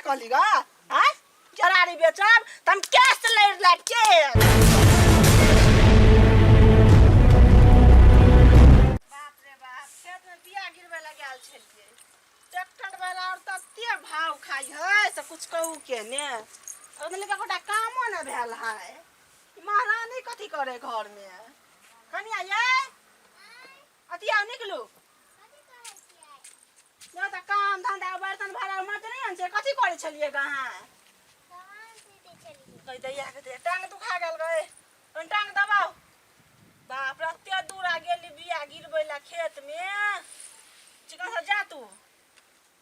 कहली गा हैं जरारी बेचब त हम कैश ले लाइट के बाप रे बाप खेत में बिया गिरबे लगाल छलिए ट्रैक्टर वाला और तत्ते भाव खाई है से कुछ कहू के ने ओने का कोटा कामो न भेल है महारानी कथी करे घर में कनिया ये अतिया निकलू न त काम धंधा बर्तन भाड़ा मत नहीं आन से कथी करे छलिए गहाँ कहि दैया के दे टांग दुखा गेल गए ओन टांग दबाओ बाप रे अत्ते दूर आ गेली बिया गिरबैला खेत में चिकन से जा तू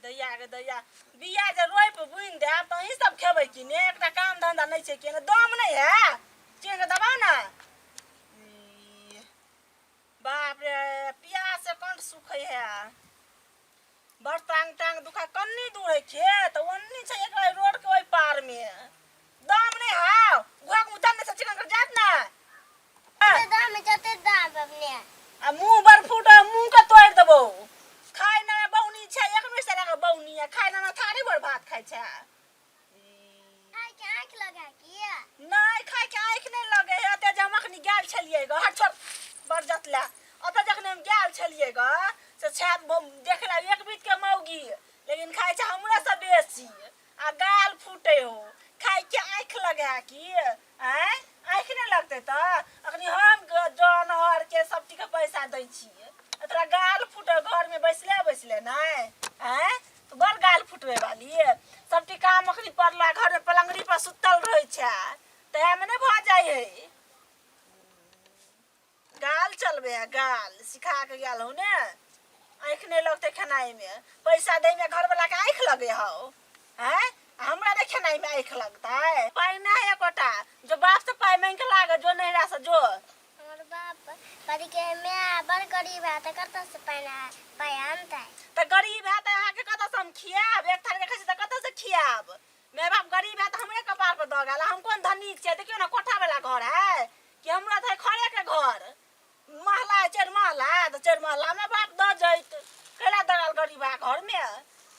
दैया के दैया बिया जे रोप बुइन दे त ई सब खेबै कि ने एकटा काम धंधा नहीं छै कि ने दम नहीं है चिकन के दबाओ ना बाप रे प्यास से कंठ सुखै है बड़ टांग टांग दुखा कन्नी दूर है खेत ओन्नी छै एक रोड के ओइ पार में दाम नहीं हाव गुहा के उतर से चिकन कर जात ना दाम में जते दाम अपने आ मुंह बर फूट मुंह के तोड़ देबो खाय ना बौनी छै एक मिनट से लगा बौनी है खाय ना थारी भर भात खाय छै खाय के आंख लगा किया नहीं खाय के आंख नहीं लगे है ते जमखनी गेल छलिए ग हट छोड़ बर जतला अत जखने हम गेल छलिए ग से छाप देखला एक बीत के मौगी लेकिन खाय छै हमरा से बेसी आ गाल फूटे हो खाय के आंख लगा की हैं आंख नहीं लगते त अखनी हम जानवर के सब के पैसा दै छी तोरा गाल फूटे घर में बैसले नहीं हैं तो बड़ गाल फुटवे वाली सब काम अखनी पड़ला घर में पलंगड़ी पर सुतल रहे छै तै में नहीं भ जाय है गाल चलबे गाल सिखा के गेल हो ने आंख नहीं लगते खनाई में पैसा दे में घर वाला के आंख लगे हो हैं हमरा ने खनाई में आंख लगता है पाई ना है कोटा जो बाप से पाई मांग के लागे जो नहीं रहा से जो और बाप कदी के मैं बड़ गरीब है त कत से पाई आनता है त गरीब है त यहाँ के कत से हम खियाब एक थाली देखै छी त कत से खियाब मैं बाप गरीब है त हमरे कपार पर द गेल हम कोन धनिक छै देखियो ना कोठा वाला घर है कि हमरा त खड़े के घर महला चार महला तो चार महला में बाप द जैत कैला दगाल गरीबा घर में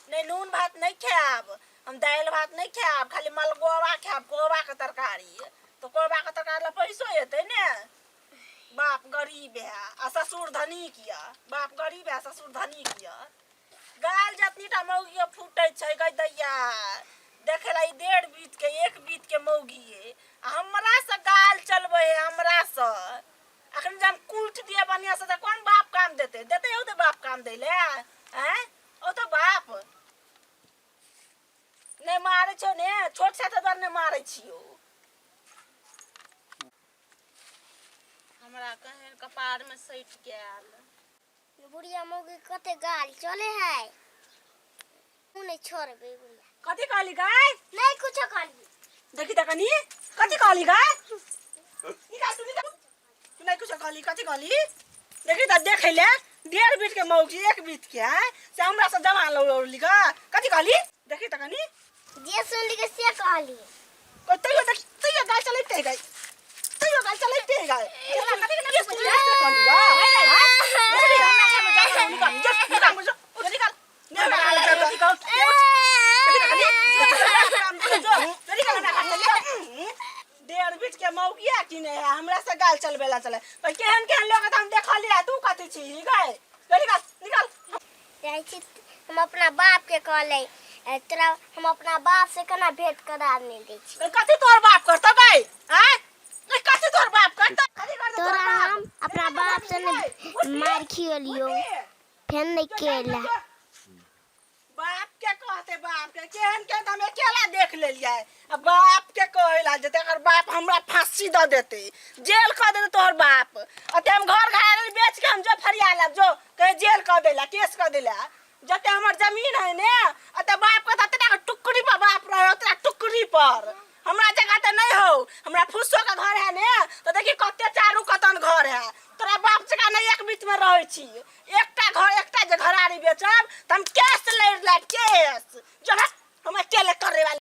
नहीं नून भात नहीं खाब हम दाल भात नहीं खाब खाली मलगोवा खाब कोबा के तरकारी तो कोबा के तरकारी ला पैसो हेतै ने बाप गरीब है आ ससुर धनिक या बाप गरीब है ससुर धनिक या गाल जतनीटा मौगी फूटै छै गै दैया देखेला ई 1.5 बीत के 1 बीत के मौगी है हमरा से गाल चलबे है हमरा से अखन जब कुल्ट दिया बनिया से त कौन बाप काम देते हो तो बाप काम देले हैं ओ तो बाप ने मारे छो ने छोट सा तो ने मारे छियो हमरा कहे कपार में सैट गेल बुढ़िया मौगी कते गाल चले है उने छोड़बे बुढ़िया कथी कहली गाय नहीं कुछ कहली देखी त कनी कथी कहली गाय निकाल तू तू नहीं कुछ कहली कथी कहली देखी त देखे ले 1.5 बीत के मौगी 1 बीत के है से हमरा से जमा लौली गा कथी कहली देखी त कनी जे सुनली के से कहली तैयो गाल चलैते गई तैयो गाल चलैते गई चला कथी के नहीं कुछ कहली गा देखी हमरा से जमा निकाल जस्ट निकाल मुझे निकाल नहीं निकाल देखी त कनी 1.5 बीत के मौगिया कि नहीं है हमरा से गाल चलबेला चले पर केहन केहन लोग हम देखलिए तू कथी छी गए निकाल निकाल जाई छी हम अपना बाप के कहले तोरा हम अपना बाप से केना भेंट करा नहीं दै छी कथी तोर बाप करतो गए हैं कथी तोर बाप करतो कथी करतो तोरा हम अपना बाप से मार खियलियो फेन नहीं केला बाप के कहते बाप के केहन के हम अकेला देख लेलिए अब बाप के कहला जे तेकर बाप हमरा फांसी द देते जेल कर देते तोहर बाप अते हम घर घायल बेच के हम जो फरिया लब जो कहे जेल कर देला केस कर देला जते हमर जमीन है ने अते बाप के तते टुकड़ी पर बाप रहे उतना टुकड़ी पर हमरा जगह त नहीं हो हमरा फुसो का घर है ने तो देखी कते चारू कतन घर है तोरा बाप जगह नहीं एक बीच में रहे छी एकटा घर एकटा जे घरारी बेचब त हम कैश ले लाइट केस जो हम अकेले करे वाली